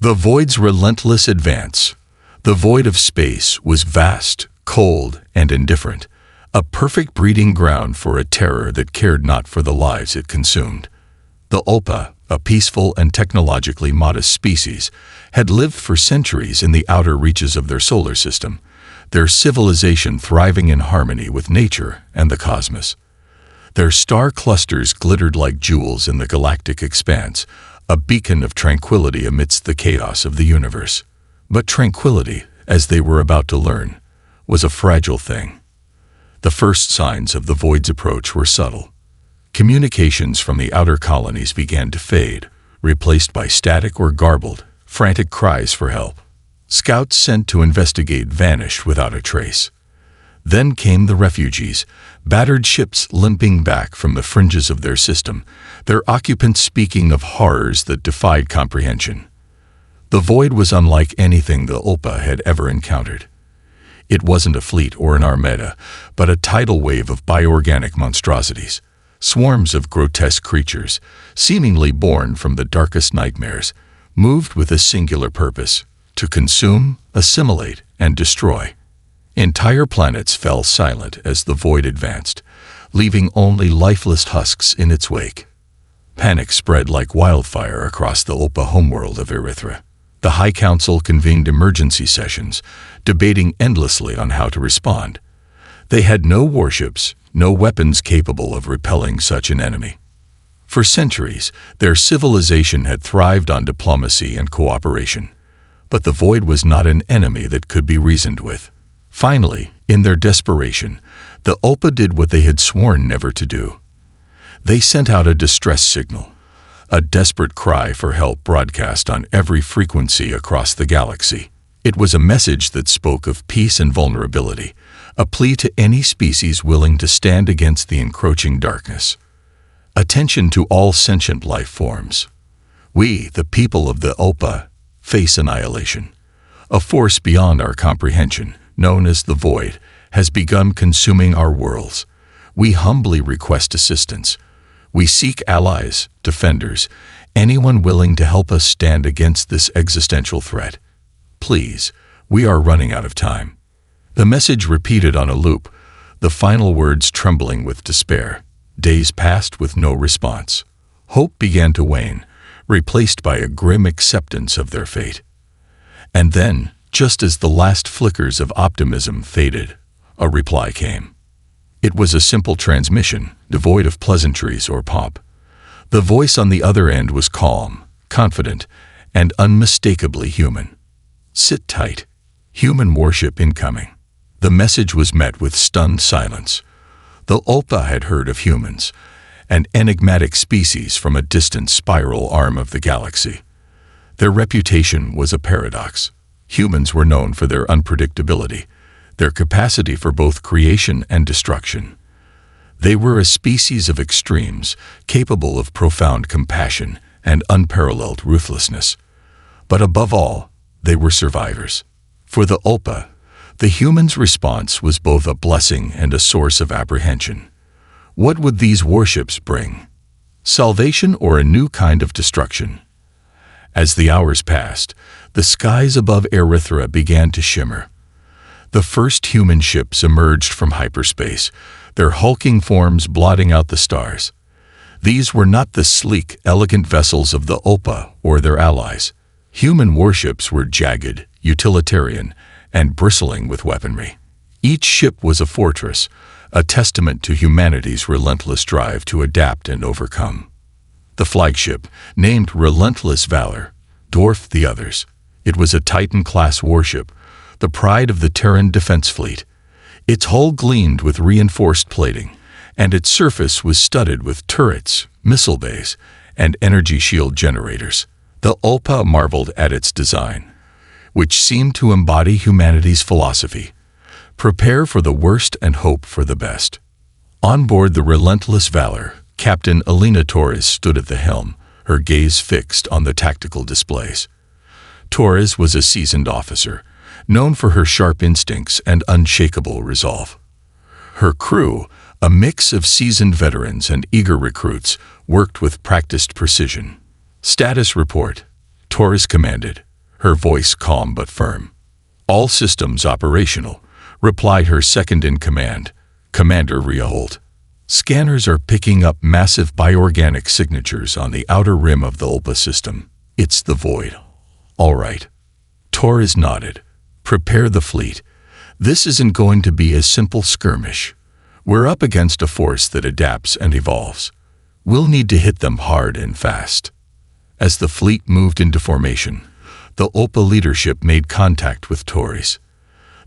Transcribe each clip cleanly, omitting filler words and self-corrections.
The void's relentless advance. The void of space was vast, cold, and indifferent, a perfect breeding ground for a terror that cared not for the lives it consumed. The Olpa, a peaceful and technologically modest species, had lived for centuries in the outer reaches of their solar system, their civilization thriving in harmony with nature and the cosmos. Their star clusters glittered like jewels in the galactic expanse, a beacon of tranquility amidst the chaos of the universe. But tranquility, as they were about to learn, was a fragile thing. The first signs of the void's approach were subtle. Communications from the outer colonies began to fade, replaced by static or garbled, frantic cries for help. Scouts sent to investigate vanished without a trace. Then came the refugees, battered ships limping back from the fringes of their system, their occupants speaking of horrors that defied comprehension. The void was unlike anything the Olpa had ever encountered. It wasn't a fleet or an armada, but a tidal wave of bioorganic monstrosities, swarms of grotesque creatures, seemingly born from the darkest nightmares, moved with a singular purpose: to consume, assimilate, and destroy. Entire planets fell silent as the void advanced, leaving only lifeless husks in its wake. Panic spread like wildfire across the Olpa homeworld of Erythra. The High Council convened emergency sessions, debating endlessly on how to respond. They had no warships, no weapons capable of repelling such an enemy. For centuries, their civilization had thrived on diplomacy and cooperation. But the void was not an enemy that could be reasoned with. Finally, in their desperation, the Olpa did what they had sworn never to do. They sent out a distress signal, a desperate cry for help broadcast on every frequency across the galaxy. It was a message that spoke of peace and vulnerability, a plea to any species willing to stand against the encroaching darkness. Attention to all sentient life forms. We, the people of the Olpa, face annihilation. A force beyond our comprehension, known as the Void, has begun consuming our worlds. We humbly request assistance. We seek allies, defenders, anyone willing to help us stand against this existential threat. Please, we are running out of time. The message repeated on a loop, the final words trembling with despair. Days passed with no response. Hope began to wane, replaced by a grim acceptance of their fate. And then, just as the last flickers of optimism faded, a reply came. It was a simple transmission, devoid of pleasantries or pomp. The voice on the other end was calm, confident, and unmistakably human. "Sit tight. Human warship incoming." The message was met with stunned silence. The Olpa had heard of humans, an enigmatic species from a distant spiral arm of the galaxy. Their reputation was a paradox. Humans were known for their unpredictability, their capacity for both creation and destruction. They were a species of extremes, capable of profound compassion and unparalleled ruthlessness. But above all, they were survivors. For the Olpa, the humans' response was both a blessing and a source of apprehension. What would these warships bring? Salvation or a new kind of destruction? As the hours passed, the skies above Erythra began to shimmer. The first human ships emerged from hyperspace, their hulking forms blotting out the stars. These were not the sleek, elegant vessels of the Olpa or their allies. Human warships were jagged, utilitarian, and bristling with weaponry. Each ship was a fortress, a testament to humanity's relentless drive to adapt and overcome. The flagship, named Relentless Valor, dwarfed the others. It was a Titan-class warship, the pride of the Terran Defense Fleet. Its hull gleamed with reinforced plating, and its surface was studded with turrets, missile bays, and energy shield generators. The Olpa marveled at its design, which seemed to embody humanity's philosophy: prepare for the worst and hope for the best. On board the Relentless Valor, Captain Alina Torres stood at the helm, her gaze fixed on the tactical displays. Torres was a seasoned officer, known for her sharp instincts and unshakable resolve. Her crew, a mix of seasoned veterans and eager recruits, worked with practiced precision. "Status report," Torres commanded. her voice calm but firm. "All systems operational," replied her second-in-command, Commander Riaholt. "Scanners are picking up massive bioorganic signatures on the outer rim of the Ulpa system. It's the void." "All right." Torres nodded. "Prepare the fleet. This isn't going to be a simple skirmish. We're up against a force that adapts and evolves. We'll need to hit them hard and fast." As the fleet moved into formation, the Ulpa leadership made contact with Torres.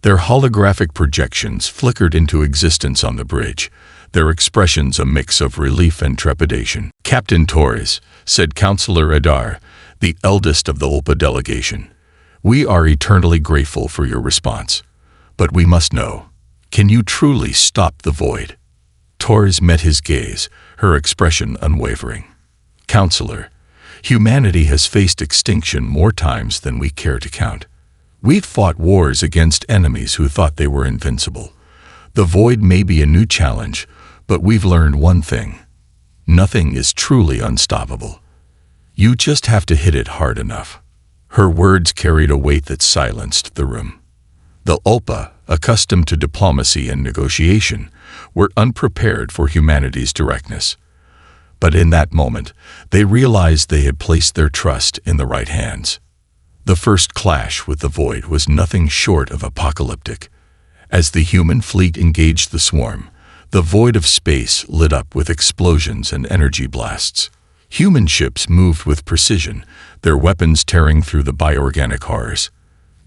Their holographic projections flickered into existence on the bridge, their expressions a mix of relief and trepidation. "Captain Torres," said Counselor Adar, the eldest of the Ulpa delegation, "we are eternally grateful for your response. But we must know, can you truly stop the void?" Torres met his gaze, her expression unwavering. "Counselor, humanity has faced extinction more times than we care to count. We've fought wars against enemies who thought they were invincible. The void may be a new challenge, but we've learned one thing. Nothing is truly unstoppable. You just have to hit it hard enough." Her words carried a weight that silenced the room. The Ulpa, accustomed to diplomacy and negotiation, were unprepared for humanity's directness. But in that moment, they realized they had placed their trust in the right hands. The first clash with the void was nothing short of apocalyptic. As the human fleet engaged the swarm, the void of space lit up with explosions and energy blasts. Human ships moved with precision, their weapons tearing through the bioorganic horrors.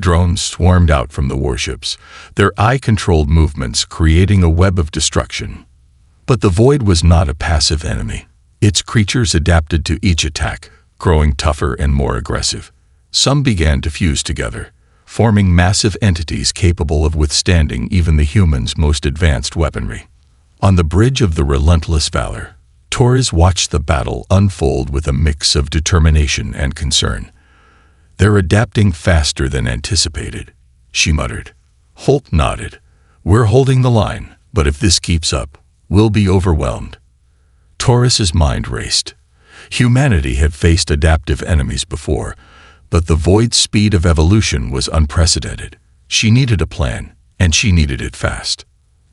Drones swarmed out from the warships, their eye-controlled movements creating a web of destruction. But the void was not a passive enemy. Its creatures adapted to each attack, growing tougher and more aggressive. Some began to fuse together, forming massive entities capable of withstanding even the humans' most advanced weaponry. On the bridge of the relentless valor, Torres watched the battle unfold with a mix of determination and concern. "They're adapting faster than anticipated," she muttered. Holt nodded. "We're holding the line, but if this keeps up, we'll be overwhelmed." Torres's mind raced. Humanity had faced adaptive enemies before, but the void's speed of evolution was unprecedented. She needed a plan, and she needed it fast.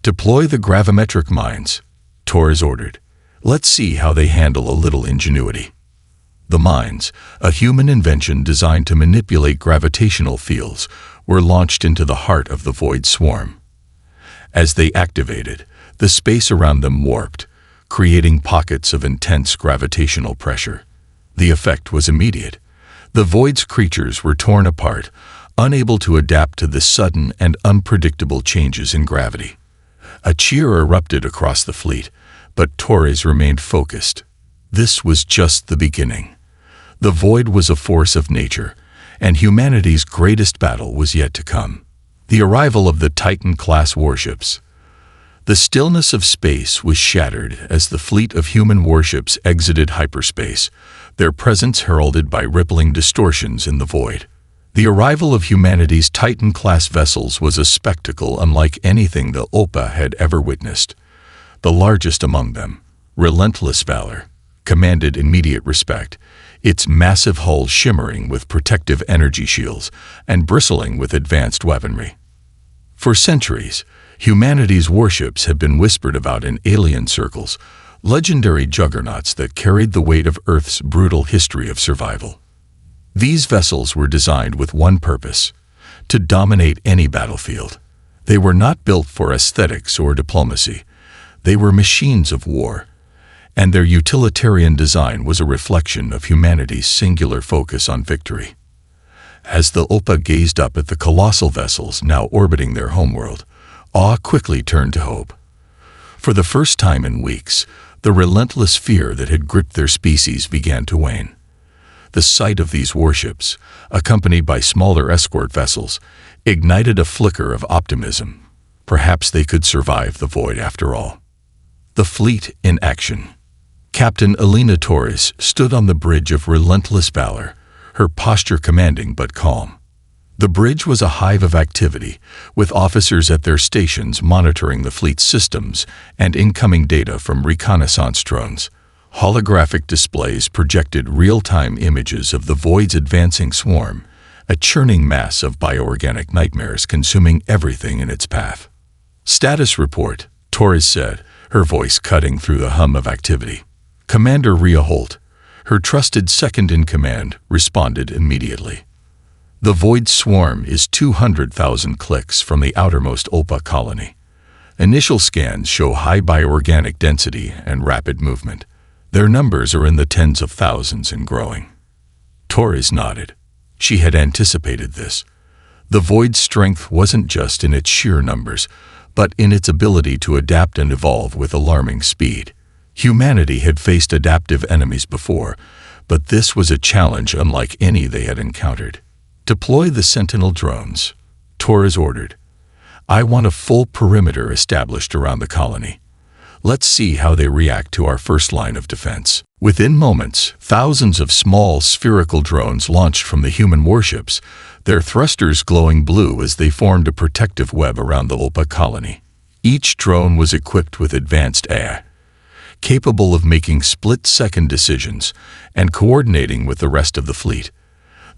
"Deploy the gravimetric mines," Torres ordered. "Let's see how they handle a little ingenuity." The mines, a human invention designed to manipulate gravitational fields, were launched into the heart of the void swarm. As they activated, the space around them warped, creating pockets of intense gravitational pressure. The effect was immediate. The void's creatures were torn apart, unable to adapt to the sudden and unpredictable changes in gravity. A cheer erupted across the fleet, but Torres remained focused. This was just the beginning. The void was a force of nature, and humanity's greatest battle was yet to come. The arrival of the Titan-class warships. The stillness of space was shattered as the fleet of human warships exited hyperspace, their presence heralded by rippling distortions in the void. The arrival of humanity's Titan-class vessels was a spectacle unlike anything the Ulpa had ever witnessed. The largest among them, Relentless Valor, commanded immediate respect, its massive hull shimmering with protective energy shields and bristling with advanced weaponry. For centuries, humanity's warships had been whispered about in alien circles, legendary juggernauts that carried the weight of Earth's brutal history of survival. These vessels were designed with one purpose: to dominate any battlefield. They were not built for aesthetics or diplomacy. They were machines of war, and their utilitarian design was a reflection of humanity's singular focus on victory. As the Ulpa gazed up at the colossal vessels now orbiting their homeworld, awe quickly turned to hope. For the first time in weeks, the relentless fear that had gripped their species began to wane. The sight of these warships, accompanied by smaller escort vessels, ignited a flicker of optimism. Perhaps they could survive the void after all. The fleet in action. Captain Elena Torres stood on the bridge of Relentless Valor, her posture commanding but calm. The bridge was a hive of activity, with officers at their stations monitoring the fleet's systems and incoming data from reconnaissance drones. Holographic displays projected real-time images of the void's advancing swarm, a churning mass of bioorganic nightmares consuming everything in its path. "Status report," Torres said, her voice cutting through the hum of activity. Commander Rhea Holt, her trusted second-in-command, responded immediately. "The Void Swarm is 200,000 clicks from the outermost Ulpa colony. Initial scans show high bioorganic density and rapid movement. Their numbers are in the tens of thousands and growing." Torres nodded. She had anticipated this. The Void's strength wasn't just in its sheer numbers, but in its ability to adapt and evolve with alarming speed. Humanity had faced adaptive enemies before, but this was a challenge unlike any they had encountered. "Deploy the Sentinel drones," Torres ordered. "I want a full perimeter established around the colony. Let's see how they react to our first line of defense." Within moments, thousands of small, spherical drones launched from the human warships, their thrusters glowing blue as they formed a protective web around the Ulpa colony. Each drone was equipped with advanced AI, capable of making split-second decisions and coordinating with the rest of the fleet.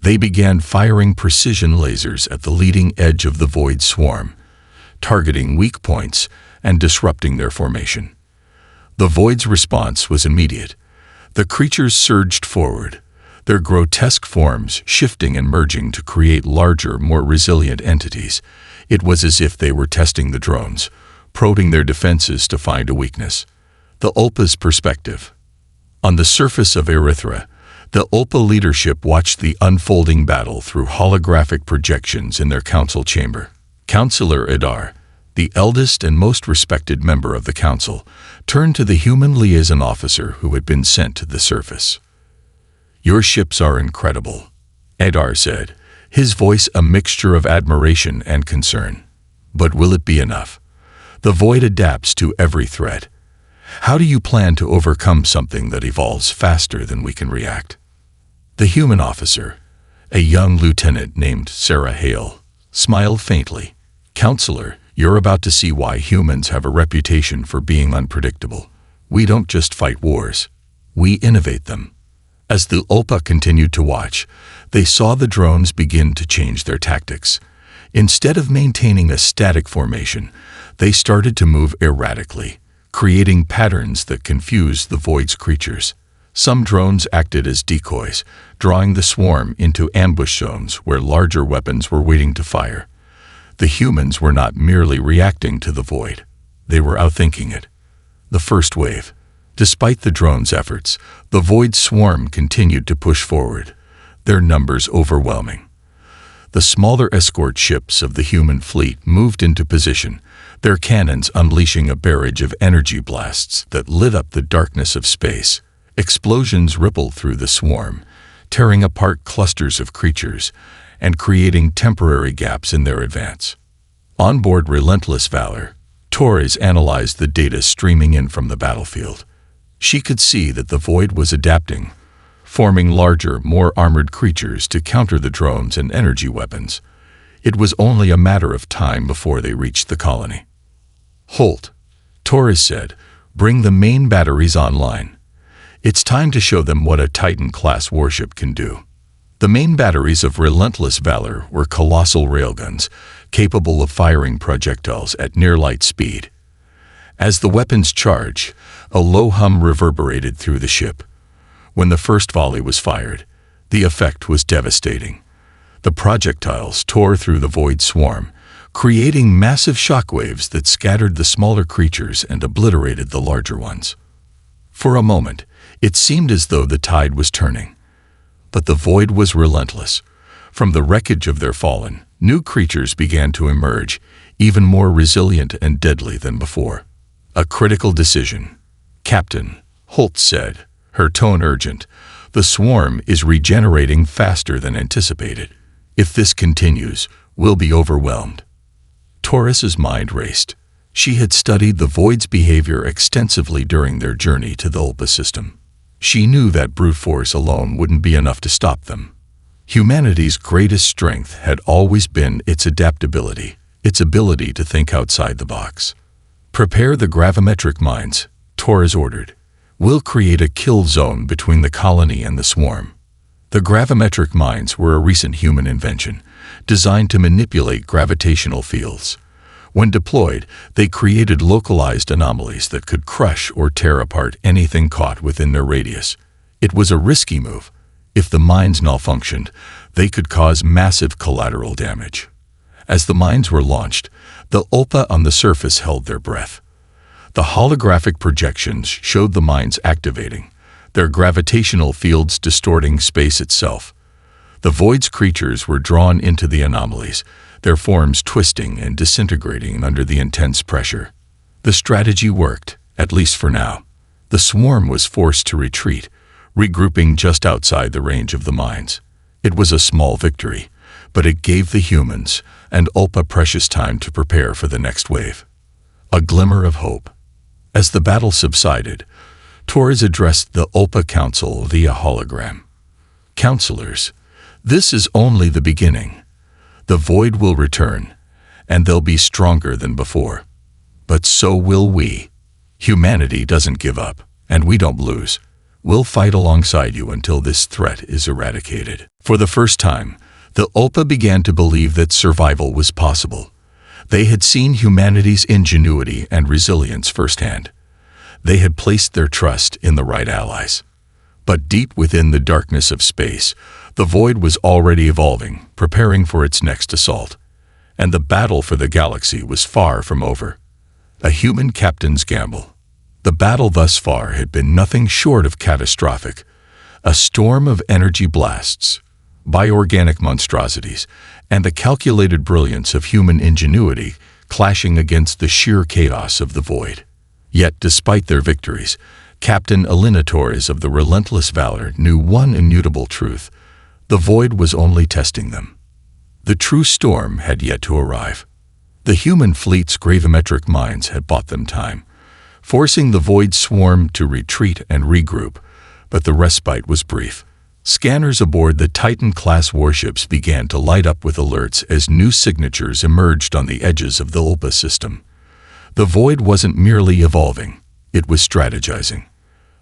They began firing precision lasers at the leading edge of the Void Swarm, targeting weak points and disrupting their formation. The Void's response was immediate. The creatures surged forward, their grotesque forms shifting and merging to create larger, more resilient entities. It was as if they were testing the drones, probing their defenses to find a weakness. The Ulpa's perspective. On the surface of Erythra, the Ulpa leadership watched the unfolding battle through holographic projections in their council chamber. Councillor Adar, the eldest and most respected member of the council, turned to the human liaison officer who had been sent to the surface. "Your ships are incredible," Adar said, his voice a mixture of admiration and concern. "But will it be enough? The Void adapts to every threat. How do you plan to overcome something that evolves faster than we can react?" The human officer, a young lieutenant named Sarah Hale, smiled faintly. "Counselor, you're about to see why humans have a reputation for being unpredictable. We don't just fight wars. We innovate them." As the Ulpa continued to watch, they saw the drones begin to change their tactics. Instead of maintaining a static formation, they started to move erratically, creating patterns that confused the Void's creatures. Some drones acted as decoys, drawing the swarm into ambush zones where larger weapons were waiting to fire. The humans were not merely reacting to the Void. They were outthinking it. The first wave. Despite the drones' efforts, the Void swarm continued to push forward, their numbers overwhelming. The smaller escort ships of the human fleet moved into position, their cannons unleashing a barrage of energy blasts that lit up the darkness of space. Explosions rippled through the swarm, tearing apart clusters of creatures and creating temporary gaps in their advance. On board Relentless Valor, Torres analyzed the data streaming in from the battlefield. She could see that the Void was adapting, forming larger, more armored creatures to counter the drones and energy weapons. It was only a matter of time before they reached the colony. "Holt," Torres said, "bring the main batteries online. It's time to show them what a Titan-class warship can do." The main batteries of Relentless Valor were colossal railguns, capable of firing projectiles at near-light speed. As the weapons charged, a low hum reverberated through the ship. When the first volley was fired, the effect was devastating. The projectiles tore through the Void swarm, creating massive shockwaves that scattered the smaller creatures and obliterated the larger ones. For a moment, it seemed as though the tide was turning. But the Void was relentless. From the wreckage of their fallen, new creatures began to emerge, even more resilient and deadly than before. "A critical decision, Captain," Holt said, her tone urgent. "The swarm is regenerating faster than anticipated. If this continues, we'll be overwhelmed." Torres's mind raced. She had studied the Void's behavior extensively during their journey to the Ulpa system. She knew that brute force alone wouldn't be enough to stop them. Humanity's greatest strength had always been its adaptability, its ability to think outside the box. "Prepare the gravimetric mines," Torres ordered. "We'll create a kill zone between the colony and the swarm." The gravimetric mines were a recent human invention, designed to manipulate gravitational fields. When deployed, they created localized anomalies that could crush or tear apart anything caught within their radius. It was a risky move. If the mines malfunctioned, they could cause massive collateral damage. As the mines were launched, the ULPA on the surface held their breath. The holographic projections showed the mines activating, their gravitational fields distorting space itself. The Void's creatures were drawn into the anomalies, their forms twisting and disintegrating under the intense pressure. The strategy worked, at least for now. The swarm was forced to retreat, regrouping just outside the range of the mines. It was a small victory, but it gave the humans and ULPA precious time to prepare for the next wave. A glimmer of hope. As the battle subsided, Torres addressed the ULPA Council via hologram. Counselors, this is only the beginning. The Void will return, and they'll be stronger than before. But so will we. Humanity doesn't give up, and we don't lose. We'll fight alongside you until this threat is eradicated. For the first time, the ULPA began to believe that survival was possible. They had seen humanity's ingenuity and resilience firsthand. They had placed their trust in the right allies. But deep within the darkness of space, the Void was already evolving, preparing for its next assault. And the battle for the galaxy was far from over. A human captain's gamble. The battle thus far had been nothing short of catastrophic. A storm of energy blasts, bioorganic monstrosities, and the calculated brilliance of human ingenuity clashing against the sheer chaos of the Void. Yet, despite their victories, Captain Elena Torres of the Relentless Valor knew one immutable truth. The Void was only testing them. The true storm had yet to arrive. The human fleet's gravimetric mines had bought them time, forcing the Void swarm to retreat and regroup, but the respite was brief. Scanners aboard the Titan-class warships began to light up with alerts as new signatures emerged on the edges of the ULPA system. The Void wasn't merely evolving, it was strategizing.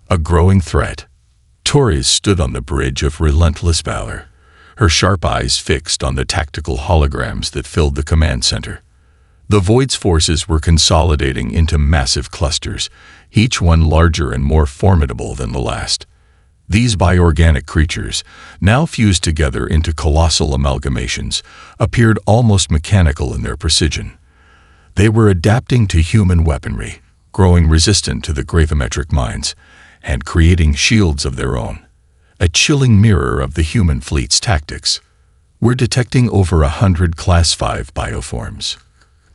A growing threat. Torres stood on the bridge of Relentless Valor, her sharp eyes fixed on the tactical holograms that filled the command center. The Void's forces were consolidating into massive clusters, each one larger and more formidable than the last. These bioorganic creatures, now fused together into colossal amalgamations, appeared almost mechanical in their precision. They were adapting to human weaponry, growing resistant to the gravimetric mines, and creating shields of their own. A chilling mirror of the human fleet's tactics. We're detecting over 100 Class 5 bioforms.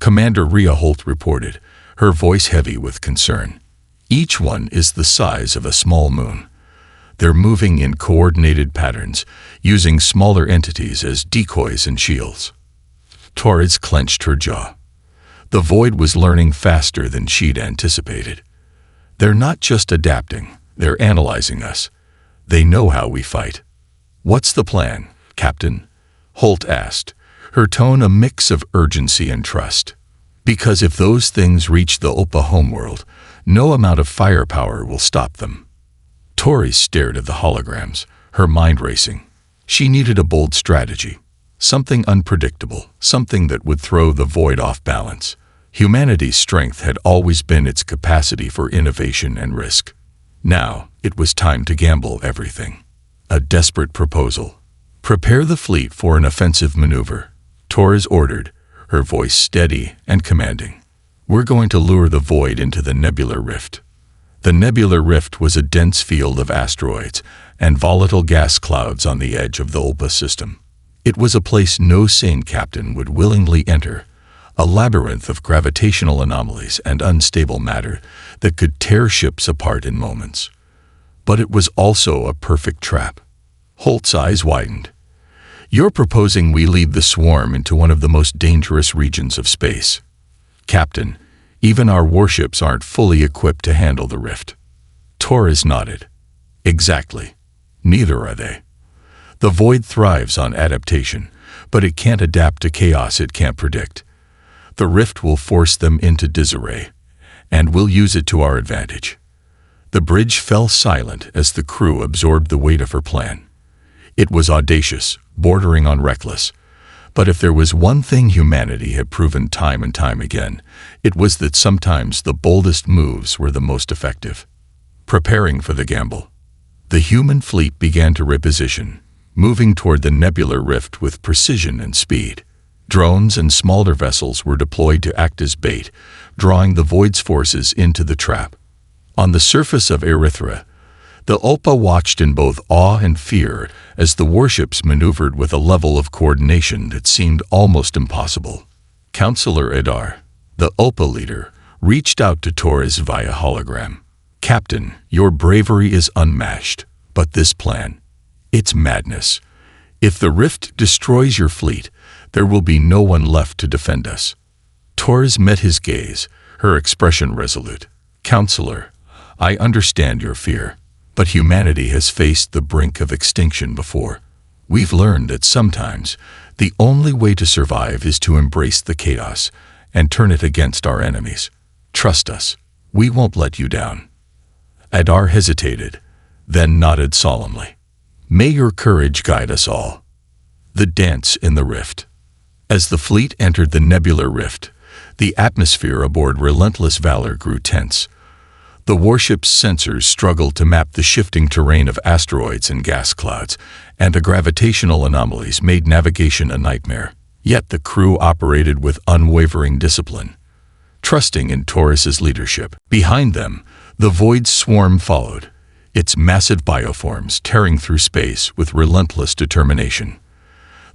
Commander Rhea Holt reported, her voice heavy with concern. Each one is the size of a small moon. They're moving in coordinated patterns, using smaller entities as decoys and shields. Torres clenched her jaw. The Void was learning faster than she'd anticipated. They're not just adapting, they're analyzing us. They know how we fight. What's the plan, Captain? Holt asked, her tone a mix of urgency and trust. Because if those things reach the ULPA homeworld, no amount of firepower will stop them. Torres stared at the holograms, her mind racing. She needed a bold strategy. Something unpredictable, something that would throw the Void off balance. Humanity's strength had always been its capacity for innovation and risk. Now, it was time to gamble everything. A desperate proposal. Prepare the fleet for an offensive maneuver, Torres ordered, her voice steady and commanding. We're going to lure the Void into the Nebular Rift. The Nebular Rift was a dense field of asteroids and volatile gas clouds on the edge of the ULPA system. It was a place no sane captain would willingly enter, a labyrinth of gravitational anomalies and unstable matter that could tear ships apart in moments. But it was also a perfect trap. Holt's eyes widened. You're proposing we lead the swarm into one of the most dangerous regions of space. Captain, even our warships aren't fully equipped to handle the rift. Torres nodded. Exactly. Neither are they. The Void thrives on adaptation, but it can't adapt to chaos it can't predict. The rift will force them into disarray, and we'll use it to our advantage. The bridge fell silent as the crew absorbed the weight of her plan. It was audacious, bordering on reckless. But if there was one thing humanity had proven time and time again, it was that sometimes the boldest moves were the most effective. Preparing for the gamble, the human fleet began to reposition, moving toward the nebular rift with precision and speed. Drones and smaller vessels were deployed to act as bait, drawing the Void's forces into the trap. On the surface of Erythra, the Ulpa watched in both awe and fear as the warships maneuvered with a level of coordination that seemed almost impossible. Counselor Adar, the Ulpa leader, reached out to Torres via hologram. "Captain, your bravery is unmatched, but this plan, it's madness. If the rift destroys your fleet, there will be no one left to defend us." Torres met his gaze, her expression resolute. "Counselor, I understand your fear. But humanity has faced the brink of extinction before. We've learned that sometimes the only way to survive is to embrace the chaos and turn it against our enemies. Trust us, we won't let you down." Adar hesitated, then nodded solemnly. "May your courage guide us all." The dance in the rift. As the fleet entered the nebular rift, the atmosphere aboard Relentless Valor grew tense. The warship's sensors struggled to map the shifting terrain of asteroids and gas clouds, and the gravitational anomalies made navigation a nightmare. Yet the crew operated with unwavering discipline, trusting in Torres's leadership. Behind them, the Void swarm followed, its massive bioforms tearing through space with relentless determination.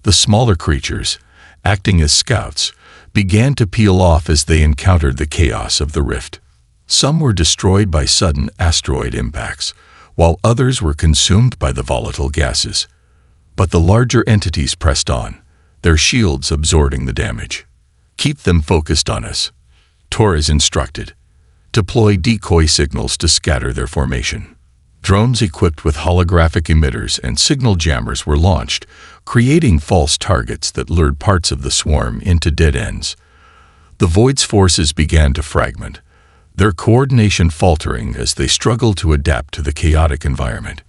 The smaller creatures, acting as scouts, began to peel off as they encountered the chaos of the rift. Some were destroyed by sudden asteroid impacts, while others were consumed by the volatile gases. But the larger entities pressed on, their shields absorbing the damage. "Keep them focused on us," Torres instructed. "Deploy decoy signals to scatter their formation." Drones equipped with holographic emitters and signal jammers were launched, creating false targets that lured parts of the swarm into dead ends. The Void's forces began to fragment, their coordination faltering as they struggled to adapt to the chaotic environment.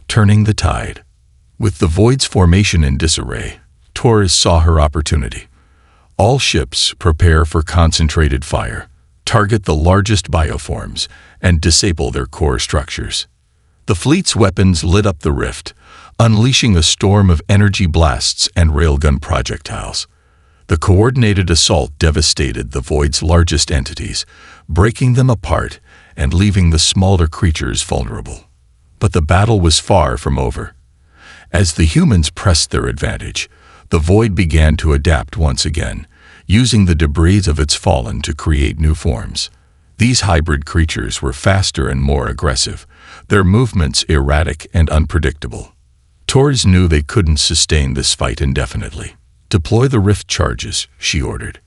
Turning the tide. With the Void's formation in disarray, Torres saw her opportunity. All ships prepare for concentrated fire, target the largest bioforms, and disable their core structures. The fleet's weapons lit up the rift, unleashing a storm of energy blasts and railgun projectiles. The coordinated assault devastated the Void's largest entities, breaking them apart and leaving the smaller creatures vulnerable. But the battle was far from over. As the humans pressed their advantage, the Void began to adapt once again, using the debris of its fallen to create new forms. These hybrid creatures were faster and more aggressive, their movements erratic and unpredictable. Torres knew they couldn't sustain this fight indefinitely. "Deploy the rift charges," she ordered.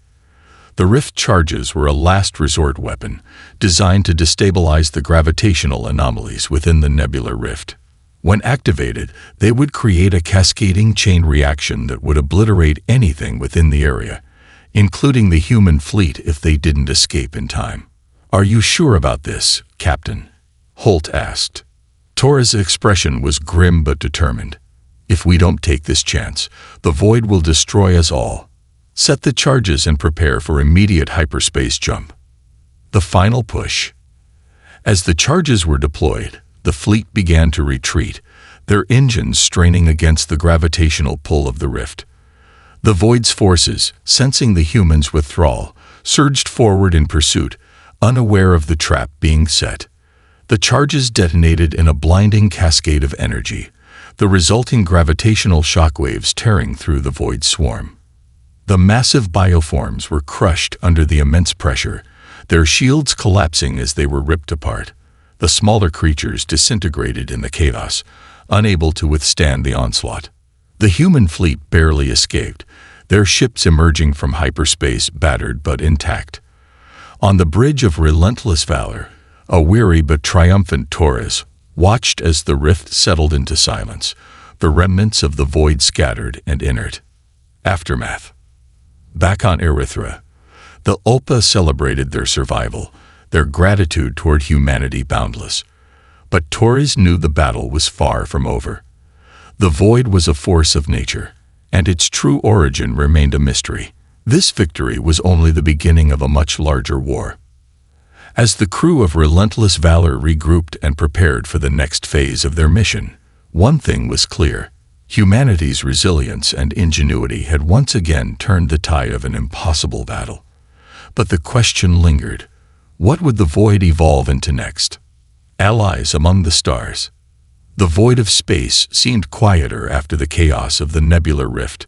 The rift charges were a last resort weapon, designed to destabilize the gravitational anomalies within the nebular rift. When activated, they would create a cascading chain reaction that would obliterate anything within the area, including the human fleet if they didn't escape in time. "Are you sure about this, Captain?" Holt asked. Torres' expression was grim but determined. "If we don't take this chance, the Void will destroy us all. Set the charges and prepare for immediate hyperspace jump." The final push. As the charges were deployed, the fleet began to retreat, their engines straining against the gravitational pull of the rift. The Void's forces, sensing the humans' withdrawal, surged forward in pursuit, unaware of the trap being set. The charges detonated in a blinding cascade of energy, the resulting gravitational shockwaves tearing through the Void swarm. The massive bioforms were crushed under the immense pressure, their shields collapsing as they were ripped apart. The smaller creatures disintegrated in the chaos, unable to withstand the onslaught. The human fleet barely escaped, their ships emerging from hyperspace battered but intact. On the bridge of Relentless Valor, a weary but triumphant Torres watched as the rift settled into silence, the remnants of the Void scattered and inert. Aftermath. Back on Erythra, the Ulpa celebrated their survival, their gratitude toward humanity boundless. But Torres knew the battle was far from over. The void was a force of nature, and its true origin remained a mystery. This victory was only the beginning of a much larger war. As the crew of Relentless Valor regrouped and prepared for the next phase of their mission, one thing was clear. Humanity's resilience and ingenuity had once again turned the tide of an impossible battle. But the question lingered. What would the void evolve into next? Allies among the stars. The void of space seemed quieter after the chaos of the nebular rift,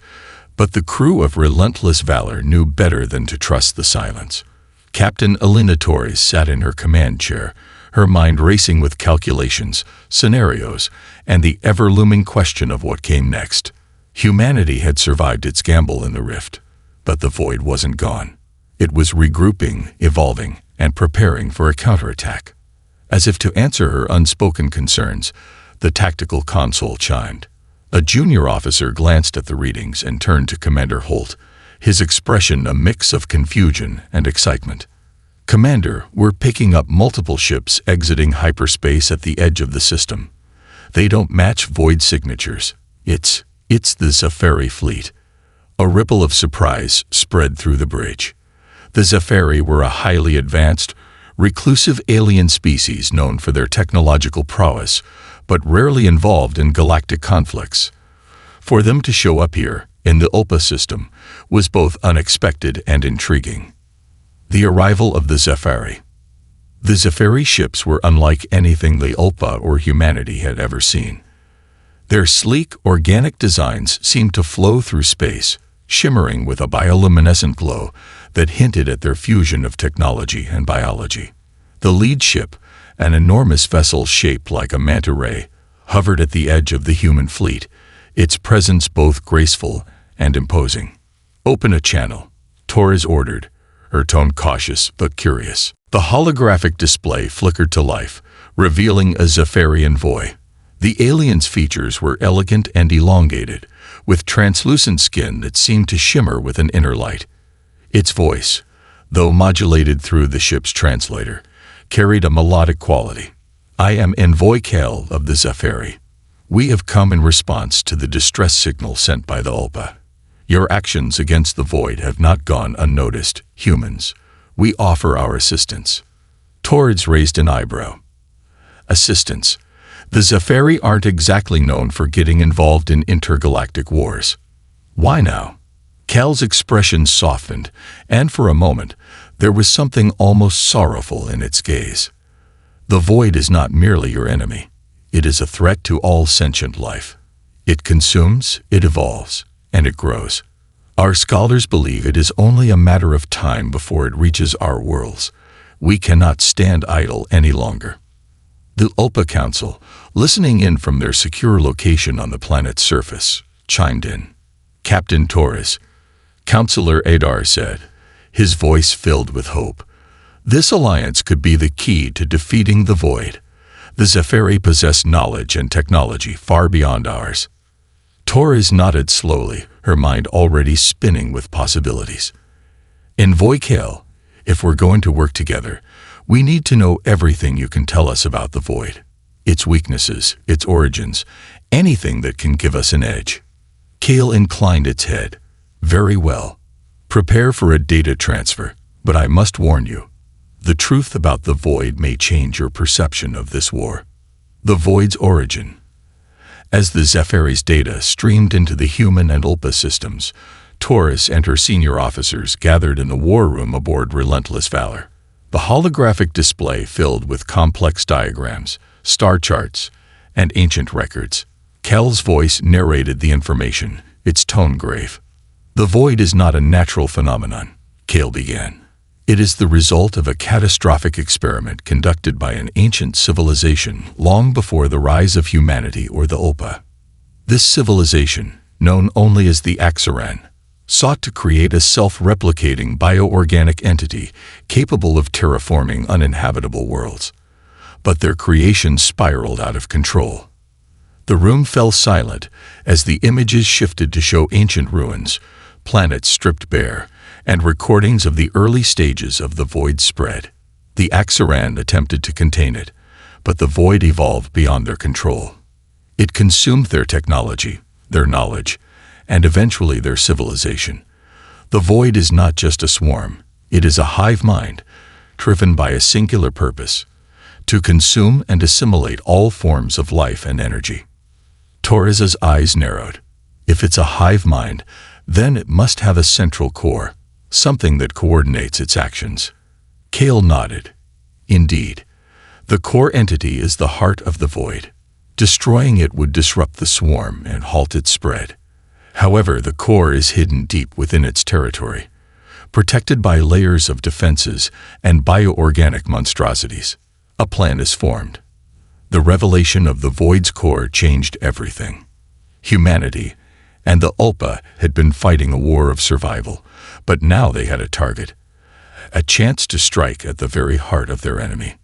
but the crew of Relentless Valor knew better than to trust the silence. Captain Elena Torres sat in her command chair, her mind racing with calculations, scenarios, and the ever-looming question of what came next. Humanity had survived its gamble in the rift, but the void wasn't gone. It was regrouping, evolving, and preparing for a counterattack. As if to answer her unspoken concerns, the tactical console chimed. A junior officer glanced at the readings and turned to Commander Holt, his expression a mix of confusion and excitement. "Commander, we're picking up multiple ships exiting hyperspace at the edge of the system. They don't match void signatures. It's the Zephyri fleet." A ripple of surprise spread through the bridge. The Zephyri were a highly advanced, reclusive alien species known for their technological prowess, but rarely involved in galactic conflicts. For them to show up here, in the ULPA system, was both unexpected and intriguing. The arrival of the Zephyri. The Zephyri ships were unlike anything the ULPA or humanity had ever seen. Their sleek, organic designs seemed to flow through space, shimmering with a bioluminescent glow that hinted at their fusion of technology and biology. The lead ship, an enormous vessel shaped like a manta ray, hovered at the edge of the human fleet, its presence both graceful and imposing. "Open a channel," Torres ordered, her tone cautious but curious. The holographic display flickered to life, revealing a Zephyri envoy. The alien's features were elegant and elongated, with translucent skin that seemed to shimmer with an inner light. Its voice, though modulated through the ship's translator, carried a melodic quality. "I am Envoy Kel of the Zephyri. We have come in response to the distress signal sent by the ULPA. Your actions against the void have not gone unnoticed, humans. We offer our assistance." Torres raised an eyebrow. Assistance. The Zephyri aren't exactly known for getting involved in intergalactic wars. Why now? Kel's expression softened, and for a moment, there was something almost sorrowful in its gaze. The void is not merely your enemy. It is a threat to all sentient life. It consumes, it evolves, and it grows. Our scholars believe it is only a matter of time before it reaches our worlds. We cannot stand idle any longer. The ULPA Council, listening in from their secure location on the planet's surface, chimed in. "Captain Torres," Counselor Adar said, his voice filled with hope. "This alliance could be the key to defeating the void. The Zephyri possess knowledge and technology far beyond ours." Torres nodded slowly, her mind already spinning with possibilities. "Envoy Kel, if we're going to work together, we need to know everything you can tell us about the void. Its weaknesses, its origins, anything that can give us an edge." Kel inclined its head. "Very well. Prepare for a data transfer, but I must warn you. The truth about the void may change your perception of this war." The void's origin. As the Zephyri's data streamed into the human and ULPA systems, Torres and her senior officers gathered in the war room aboard Relentless Valor. The holographic display filled with complex diagrams, star charts, and ancient records. Kel's voice narrated the information, its tone grave. "The void is not a natural phenomenon," Kel began. "It is the result of a catastrophic experiment conducted by an ancient civilization long before the rise of humanity or the ULPA. This civilization, known only as the Axaran, sought to create a self-replicating bioorganic entity capable of terraforming uninhabitable worlds. But their creation spiraled out of control. The room fell silent as the images shifted to show ancient ruins, planets stripped bare, and recordings of the early stages of the void spread. The Axaran attempted to contain it, but the void evolved beyond their control. It consumed their technology, their knowledge, and eventually their civilization. The void is not just a swarm, it is a hive mind, driven by a singular purpose: to consume and assimilate all forms of life and energy. Torres's eyes narrowed. If it's a hive mind, then it must have a central core, something that coordinates its actions. Kale nodded. Indeed, the core entity is the heart of the void. Destroying it would disrupt the swarm and halt its spread. However, the core is hidden deep within its territory, protected by layers of defenses and bioorganic monstrosities. A plan is formed. The revelation of the void's core changed everything. Humanity and the Ulpa had been fighting a war of survival, but now they had a target, a chance to strike at the very heart of their enemy.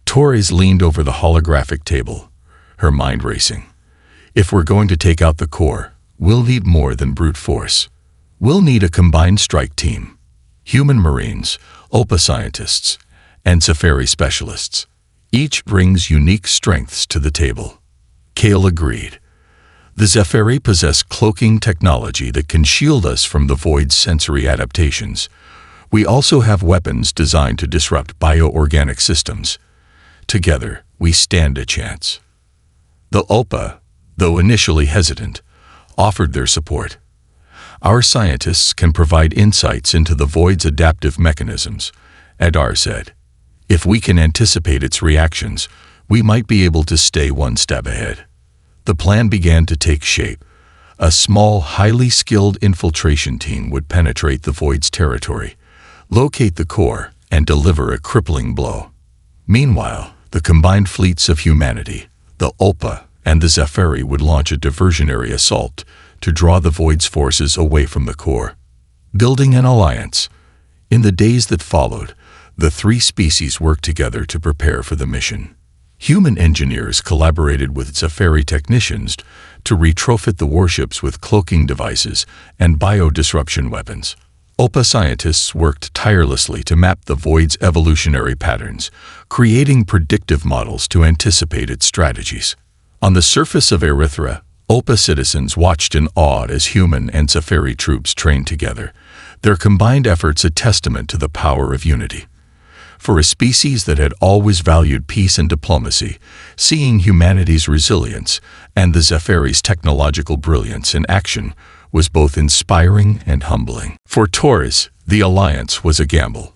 Torres leaned over the holographic table, her mind racing. If we're going to take out the core, we'll need more than brute force. We'll need a combined strike team. Human Marines, Ulpa scientists, and Safari specialists. Each brings unique strengths to the table. Kale agreed. The Zephyri possess cloaking technology that can shield us from the void's sensory adaptations. We also have weapons designed to disrupt bioorganic systems. Together, we stand a chance. The Ulpa, though initially hesitant, offered their support. Our scientists can provide insights into the void's adaptive mechanisms, Adar said. If we can anticipate its reactions, we might be able to stay one step ahead. The plan began to take shape. A small, highly skilled infiltration team would penetrate the void's territory, locate the core, and deliver a crippling blow. Meanwhile, the combined fleets of humanity, the Ulpa and the Zephyri, would launch a diversionary assault to draw the void's forces away from the core. Building an alliance. In the days that followed, the three species worked together to prepare for the mission. Human engineers collaborated with Zephyri technicians to retrofit the warships with cloaking devices and biodisruption weapons. Ulpa scientists worked tirelessly to map the void's evolutionary patterns, creating predictive models to anticipate its strategies. On the surface of Erythra, Ulpa citizens watched in awe as human and Zephyri troops trained together, their combined efforts a testament to the power of unity. For a species that had always valued peace and diplomacy, seeing humanity's resilience and the Zephyri's technological brilliance in action was both inspiring and humbling. For Torres, the alliance was a gamble.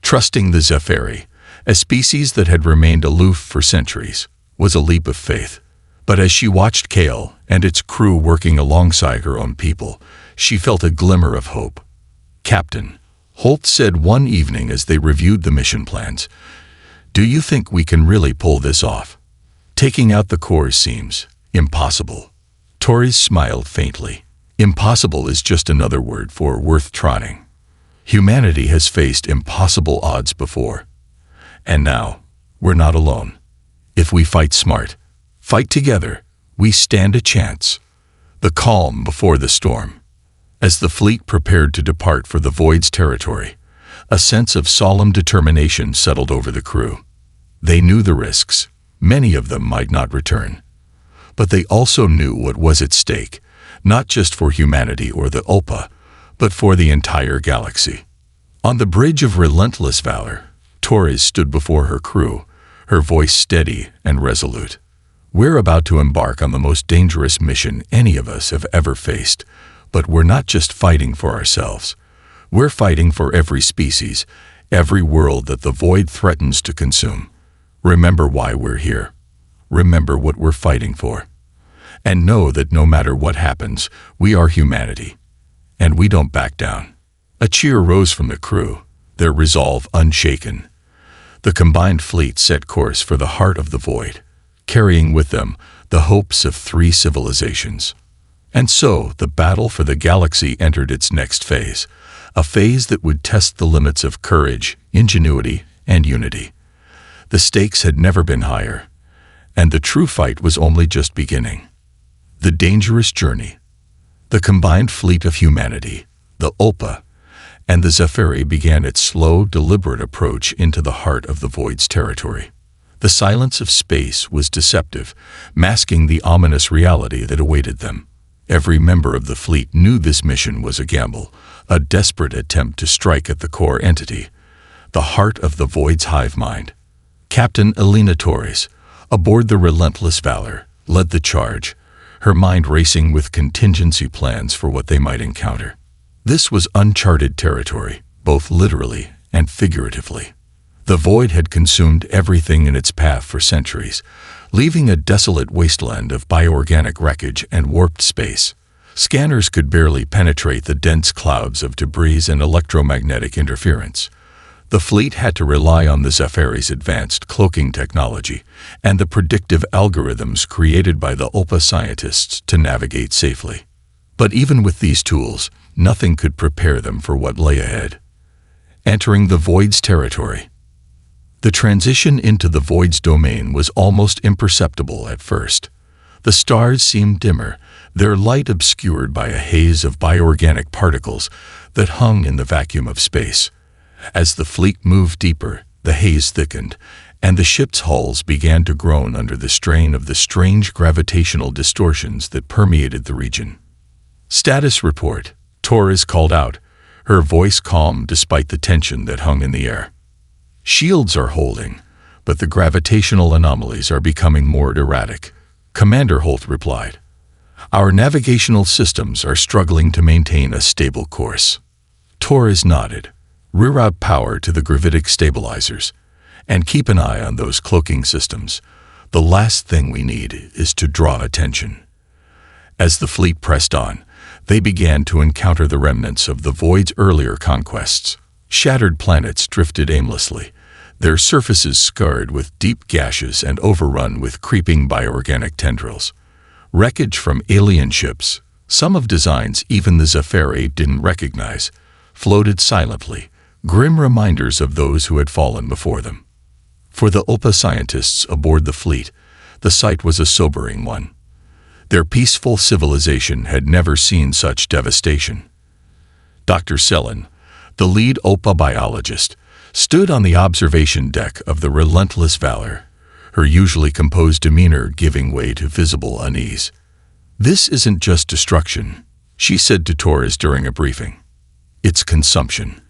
Trusting the Zephyri, a species that had remained aloof for centuries, was a leap of faith. But as she watched Kale and its crew working alongside her own people, she felt a glimmer of hope. "Captain," Holt said one evening as they reviewed the mission plans, "do you think we can really pull this off? Taking out the core seems impossible." Torres smiled faintly. Impossible is just another word for worth trying. Humanity has faced impossible odds before. And now, we're not alone. If we fight smart, fight together, we stand a chance. The calm before the storm. As the fleet prepared to depart for the void's territory, a sense of solemn determination settled over the crew. They knew the risks. Many of them might not return. But they also knew what was at stake, not just for humanity or the Ulpa, but for the entire galaxy. On the bridge of relentless valor, Torres stood before her crew, her voice steady and resolute. "We're about to embark on the most dangerous mission any of us have ever faced, but we're not just fighting for ourselves. We're fighting for every species, every world that the void threatens to consume. Remember why we're here. Remember what we're fighting for. And know that no matter what happens, we are humanity. And we don't back down." A cheer rose from the crew, their resolve unshaken. The combined fleet set course for the heart of the void, carrying with them the hopes of three civilizations. And so the battle for the galaxy entered its next phase, a phase that would test the limits of courage, ingenuity, and unity. The stakes had never been higher, and the true fight was only just beginning. The dangerous journey. The combined fleet of humanity, the Ulpa, and the Zephyri began its slow, deliberate approach into the heart of the void's territory. The silence of space was deceptive, masking the ominous reality that awaited them. Every member of the fleet knew this mission was a gamble, a desperate attempt to strike at the core entity, the heart of the Void's hive mind. Captain Elena Torres, aboard the Relentless Valor, led the charge, her mind racing with contingency plans for what they might encounter. This was uncharted territory, both literally and figuratively. The Void had consumed everything in its path for centuries, leaving a desolate wasteland of bioorganic wreckage and warped space. Scanners could barely penetrate the dense clouds of debris and electromagnetic interference. The fleet had to rely on the Zephyri's advanced cloaking technology and the predictive algorithms created by the ULPA scientists to navigate safely. But even with these tools, nothing could prepare them for what lay ahead. Entering the Void's territory. The transition into the Void's domain was almost imperceptible at first. The stars seemed dimmer, their light obscured by a haze of bioorganic particles that hung in the vacuum of space. As the fleet moved deeper, the haze thickened, and the ship's hulls began to groan under the strain of the strange gravitational distortions that permeated the region. "Status report," Torres called out, her voice calm despite the tension that hung in the air. "Shields are holding, but the gravitational anomalies are becoming more erratic," Commander Holt replied. "Our navigational systems are struggling to maintain a stable course." Torres nodded. "Reroute power to the gravitic stabilizers, and keep an eye on those cloaking systems. The last thing we need is to draw attention." As the fleet pressed on, they began to encounter the remnants of the Void's earlier conquests. Shattered planets drifted aimlessly, their surfaces scarred with deep gashes and overrun with creeping bioorganic tendrils. Wreckage from alien ships, some of designs even the Zephyri didn't recognize, floated silently, grim reminders of those who had fallen before them. For the ULPA scientists aboard the fleet, the sight was a sobering one. Their peaceful civilization had never seen such devastation. Dr. Selen, the lead ULPA biologist, stood on the observation deck of the Relentless Valor, her usually composed demeanor giving way to visible unease. "This isn't just destruction," she said to Torres during a briefing. "It's consumption.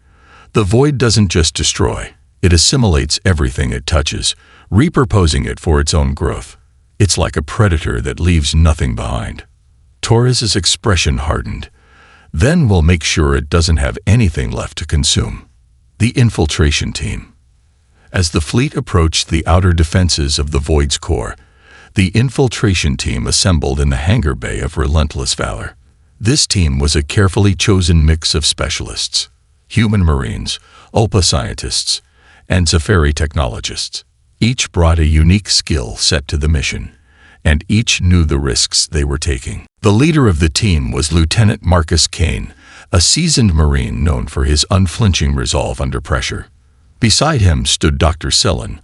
The Void doesn't just destroy, it assimilates everything it touches, repurposing it for its own growth. It's like a predator that leaves nothing behind." Torres's expression hardened. "Then we'll make sure it doesn't have anything left to consume." The infiltration team. As the fleet approached the outer defenses of the Void's core, the infiltration team assembled in the hangar bay of Relentless Valor. This team was a carefully chosen mix of specialists: human marines, ULPA scientists, and Zephyri technologists. Each brought a unique skill set to the mission, and each knew the risks they were taking. The leader of the team was Lieutenant Marcus Kane, a seasoned Marine known for his unflinching resolve under pressure. Beside him stood Dr. Selen,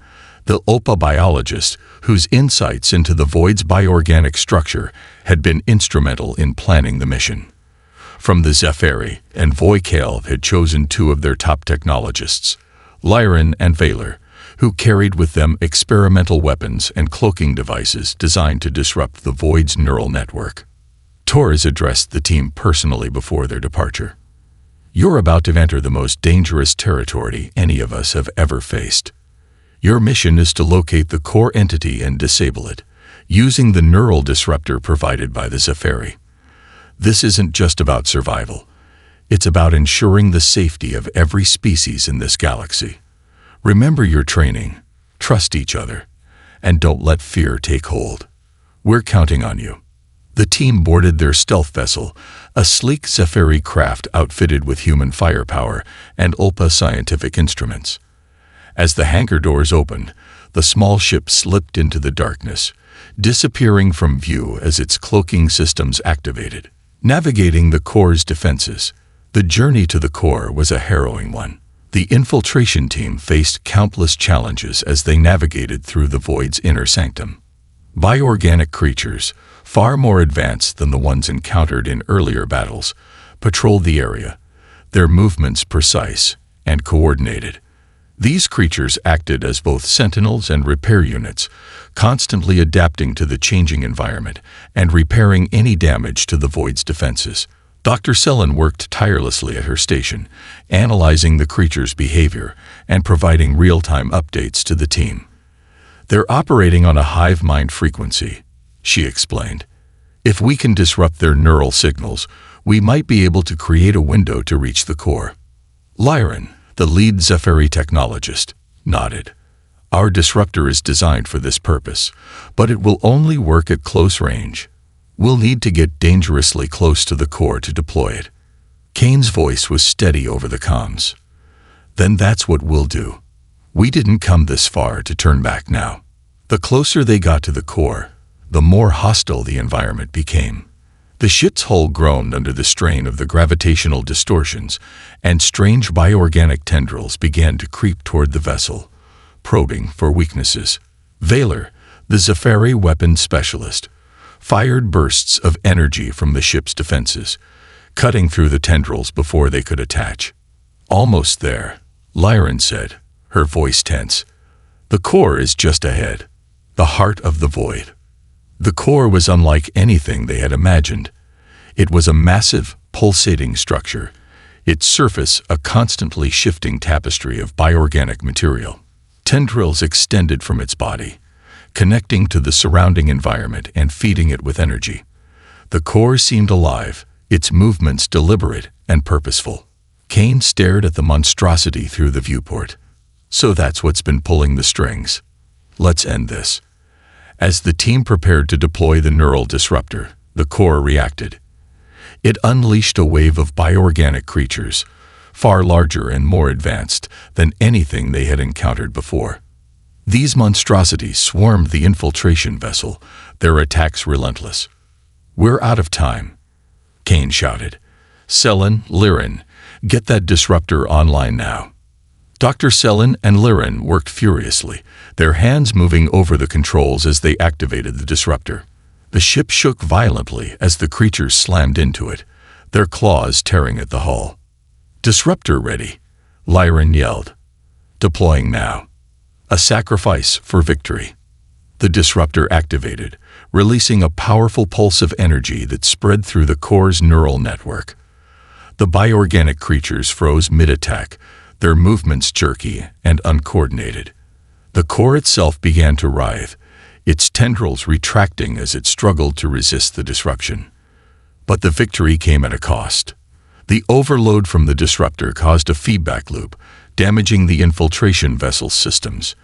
the ULPA biologist whose insights into the Void's bioorganic structure had been instrumental in planning the mission. From the Zephyri and Voikale had chosen two of their top technologists, Lyran and Valor, who carried with them experimental weapons and cloaking devices designed to disrupt the Void's neural network. Torres addressed the team personally before their departure. "You're about to enter the most dangerous territory any of us have ever faced. Your mission is to locate the core entity and disable it, using the neural disruptor provided by the Zephyri. This isn't just about survival. It's about ensuring the safety of every species in this galaxy. Remember your training, trust each other, and don't let fear take hold. We're counting on you." The team boarded their stealth vessel, a sleek Zephyri craft outfitted with human firepower and ULPA scientific instruments. As the hangar doors opened, the small ship slipped into the darkness, disappearing from view as its cloaking systems activated. Navigating the core's defenses, the journey to the core was a harrowing one. The infiltration team faced countless challenges as they navigated through the Void's inner sanctum. Bioorganic creatures, far more advanced than the ones encountered in earlier battles, patrolled the area, their movements precise and coordinated. These creatures acted as both sentinels and repair units, constantly adapting to the changing environment and repairing any damage to the Void's defenses. Dr. Selen worked tirelessly at her station, analyzing the creature's behavior and providing real-time updates to the team. "They're operating on a hive mind frequency," she explained. "If we can disrupt their neural signals, we might be able to create a window to reach the core." Lyran, the lead Zephyri technologist, nodded. "Our disruptor is designed for this purpose, but it will only work at close range. We'll need to get dangerously close to the core to deploy it." Kane's voice was steady over the comms. "Then that's what we'll do. We didn't come this far to turn back now." The closer they got to the core, the more hostile the environment became. The ship's hull groaned under the strain of the gravitational distortions, and strange bioorganic tendrils began to creep toward the vessel, probing for weaknesses. Valor, the Zephyri weapons specialist, fired bursts of energy from the ship's defenses, cutting through the tendrils before they could attach. "Almost there," Lyran said, her voice tense. "The core is just ahead, the heart of the Void." The core was unlike anything they had imagined. It was a massive, pulsating structure, its surface a constantly shifting tapestry of bioorganic material. Tendrils extended from its body, connecting to the surrounding environment and feeding it with energy. The core seemed alive, its movements deliberate and purposeful. Kane stared at the monstrosity through the viewport. "So that's what's been pulling the strings. Let's end this." As the team prepared to deploy the neural disruptor, the core reacted. It unleashed a wave of bioorganic creatures, far larger and more advanced than anything they had encountered before. These monstrosities swarmed the infiltration vessel, their attacks relentless. "We're out of time," Kane shouted. "Selen, Lyran, get that disruptor online now." Dr. Selen and Lyran worked furiously, their hands moving over the controls as they activated the disruptor. The ship shook violently as the creatures slammed into it, their claws tearing at the hull. "Disruptor ready," Lyran yelled. "Deploying now. A sacrifice for victory." The disruptor activated, releasing a powerful pulse of energy that spread through the core's neural network. The bioorganic creatures froze mid-attack, their movements jerky and uncoordinated. The core itself began to writhe, its tendrils retracting as it struggled to resist the disruption. But the victory came at a cost. The overload from the disruptor caused a feedback loop, damaging the infiltration vessel's systems.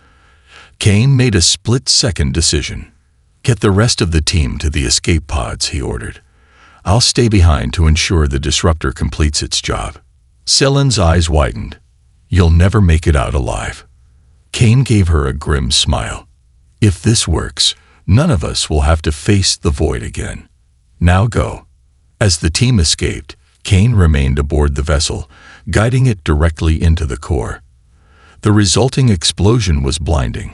Kane made a split-second decision. "Get the rest of the team to the escape pods," he ordered. "I'll stay behind to ensure the disruptor completes its job." Selen's eyes widened. "You'll never make it out alive." Kane gave her a grim smile. "If this works, none of us will have to face the Void again. Now go." As the team escaped, Kane remained aboard the vessel, guiding it directly into the core. The resulting explosion was blinding,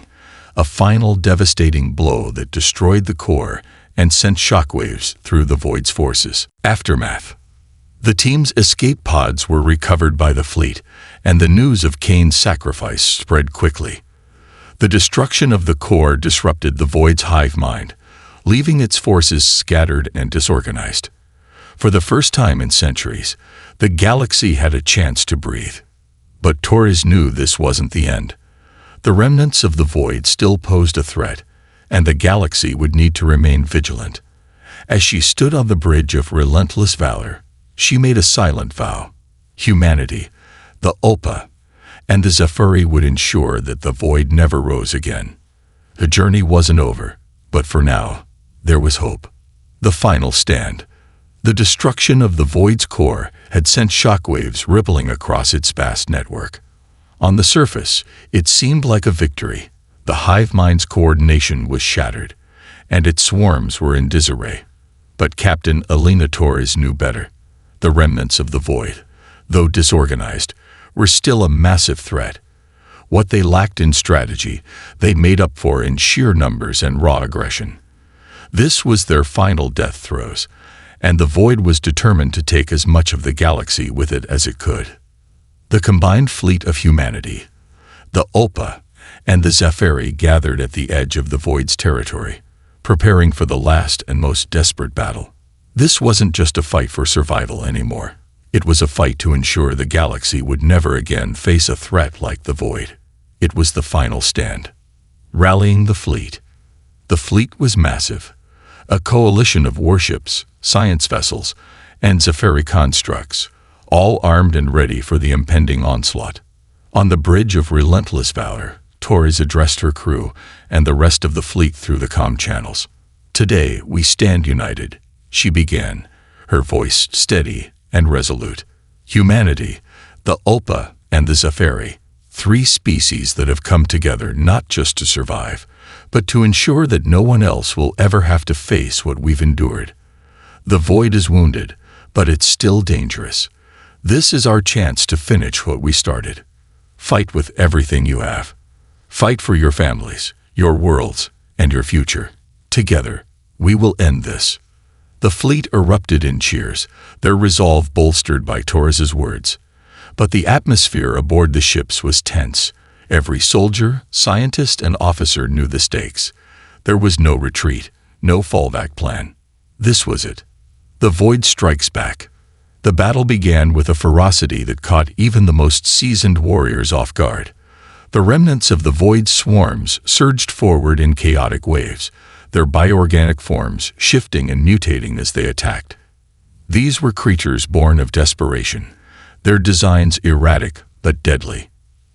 a final devastating blow that destroyed the core and sent shockwaves through the Void's forces. Aftermath. The team's escape pods were recovered by the fleet, and the news of Kane's sacrifice spread quickly. The destruction of the core disrupted the Void's hive mind, leaving its forces scattered and disorganized. For the first time in centuries, the galaxy had a chance to breathe. But Torres knew this wasn't the end. The remnants of the Void still posed a threat, and the galaxy would need to remain vigilant. As she stood on the bridge of relentless valor, she made a silent vow. Humanity, the Ulpa, and the Zephyri would ensure that the Void never rose again. The journey wasn't over, but for now, there was hope. The final stand. The destruction of the Void's core had sent shockwaves rippling across its vast network. On the surface, it seemed like a victory. The hive mind's coordination was shattered, and its swarms were in disarray. But Captain Elena Torres knew better. The remnants of the Void, though disorganized, were still a massive threat. What they lacked in strategy, they made up for in sheer numbers and raw aggression. This was their final death throes, and the Void was determined to take as much of the galaxy with it as it could. The combined fleet of humanity, The Ulpa and the Zephyri gathered at the edge of the Void's territory, preparing for the last and most desperate battle. This wasn't just a fight for survival anymore. It was a fight to ensure the galaxy would never again face a threat like the Void. It was the final stand. Rallying the fleet. The fleet was massive. A coalition of warships, science vessels, and Zephyri constructs, all armed and ready for the impending onslaught. On the bridge of relentless valor, Torres addressed her crew and the rest of the fleet through the comm channels. "Today we stand united," she began, her voice steady and resolute. "Humanity, the Ulpa and the Zephyri, three species that have come together not just to survive, but to ensure that no one else will ever have to face what we've endured. The Void is wounded, but it's still dangerous. This is our chance to finish what we started. Fight with everything you have. Fight for your families, your worlds, and your future. Together, we will end this." The fleet erupted in cheers, their resolve bolstered by Torres's words. But the atmosphere aboard the ships was tense. Every soldier, scientist, and officer knew the stakes. There was no retreat, no fallback plan. This was it. The Void strikes back. The battle began with a ferocity that caught even the most seasoned warriors off guard. The remnants of the Void's swarms surged forward in chaotic waves, their bioorganic forms shifting and mutating as they attacked. These were creatures born of desperation, their designs erratic but deadly.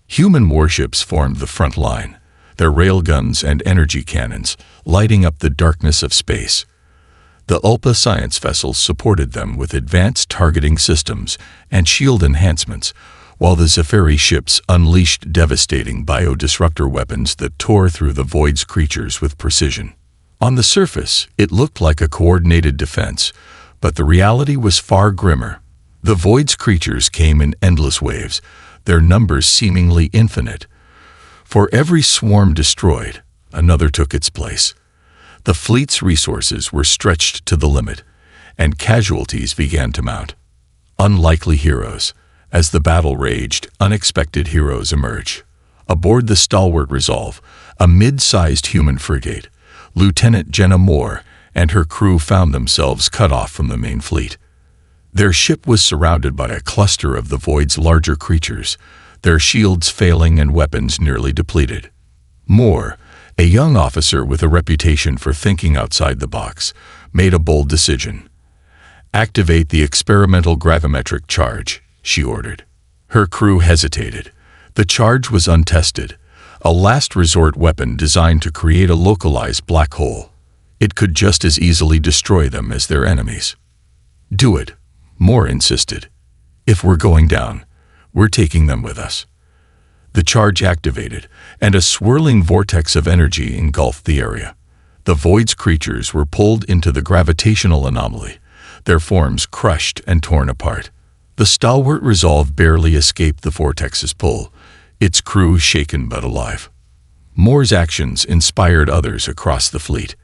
Human warships formed the front line, their railguns and energy cannons lighting up the darkness of space. The Ulpa science vessels supported them with advanced targeting systems and shield enhancements, while the Zephyri ships unleashed devastating biodisruptor weapons that tore through the Void's creatures with precision. On the surface, it looked like a coordinated defense, but the reality was far grimmer. The Void's creatures came in endless waves, their numbers seemingly infinite. For every swarm destroyed, another took its place. The fleet's resources were stretched to the limit, and casualties began to mount. Unlikely heroes. As the battle raged, unexpected heroes emerged. Aboard the stalwart Resolve, a mid-sized human frigate, Lieutenant Jenna Moore and her crew found themselves cut off from the main fleet. Their ship was surrounded by a cluster of the Void's larger creatures, their shields failing and weapons nearly depleted. Moore, a young officer with a reputation for thinking outside the box, made a bold decision. "Activate the experimental gravimetric charge," she ordered. Her crew hesitated. The charge was untested, a last-resort weapon designed to create a localized black hole. It could just as easily destroy them as their enemies. "Do it," Moore insisted. "If we're going down, we're taking them with us." The charge activated, and a swirling vortex of energy engulfed the area. The Void's creatures were pulled into the gravitational anomaly, their forms crushed and torn apart. The stalwart Resolve barely escaped the vortex's pull, its crew shaken but alive. Moore's actions inspired others across the fleet.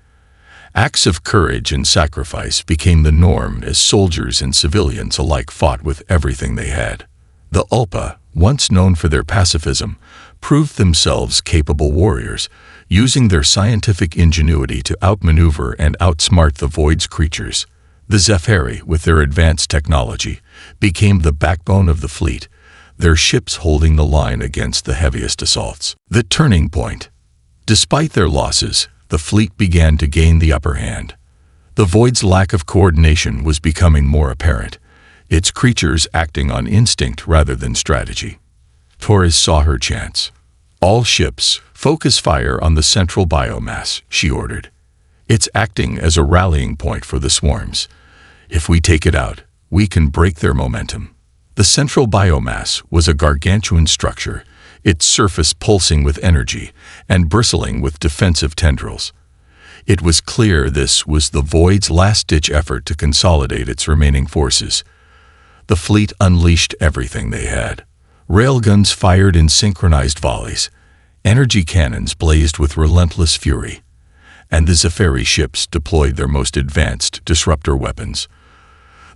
Acts of courage and sacrifice became the norm as soldiers and civilians alike fought with everything they had. The Ulpa, once known for their pacifism, proved themselves capable warriors, using their scientific ingenuity to outmaneuver and outsmart the Void's creatures. The Zephyri, with their advanced technology, became the backbone of the fleet, their ships holding the line against the heaviest assaults. The turning point. Despite their losses, the fleet began to gain the upper hand. The Void's lack of coordination was becoming more apparent, its creatures acting on instinct rather than strategy. Torres saw her chance. "All ships, focus fire on the central biomass," she ordered. "It's acting as a rallying point for the swarms. If we take it out, we can break their momentum." The central biomass was a gargantuan structure, its surface pulsing with energy and bristling with defensive tendrils. It was clear this was the Void's last-ditch effort to consolidate its remaining forces. The fleet unleashed everything they had. Railguns fired in synchronized volleys, energy cannons blazed with relentless fury, and the Zephyri ships deployed their most advanced disruptor weapons.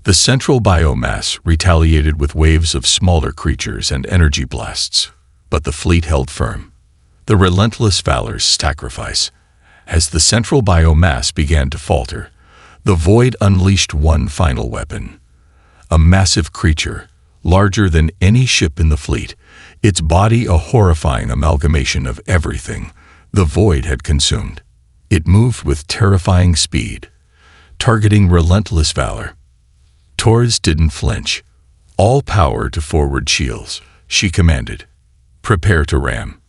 The central biomass retaliated with waves of smaller creatures and energy blasts. but the fleet held firm. The relentless valor's sacrifice. As the central biomass began to falter, the void unleashed one final weapon. A massive creature, larger than any ship in the fleet, its body a horrifying amalgamation of everything the void had consumed. It moved with terrifying speed, targeting relentless valor. Torres didn't flinch. "All power to forward shields," she commanded. "Prepare to ram."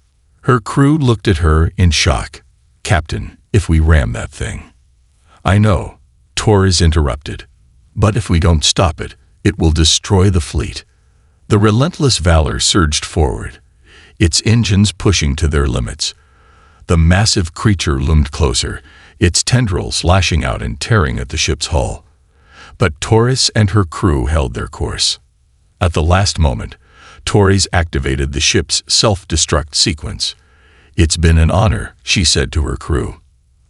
Her crew looked at her in shock. "Captain, if we ram that thing—" "I know," Torres interrupted. "But if we don't stop it, it will destroy the fleet." The relentless valor surged forward, its engines pushing to their limits. The massive creature loomed closer, its tendrils lashing out and tearing at the ship's hull. But Torres and her crew held their course. At the last moment, Torres activated the ship's self-destruct sequence. "It's been an honor," she said to her crew.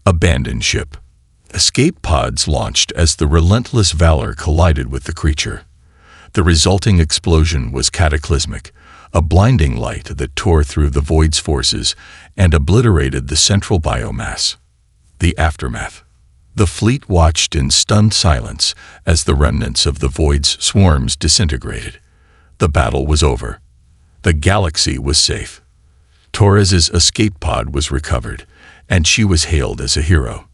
Abandon ship. Escape pods launched as the relentless valor collided with the creature. The resulting explosion was cataclysmic, a blinding light that tore through the void's forces and obliterated the central biomass. The aftermath. The fleet watched in stunned silence as the remnants of the void's swarms disintegrated. The battle was over. The galaxy was safe. Torres's escape pod was recovered, and she was hailed as a hero.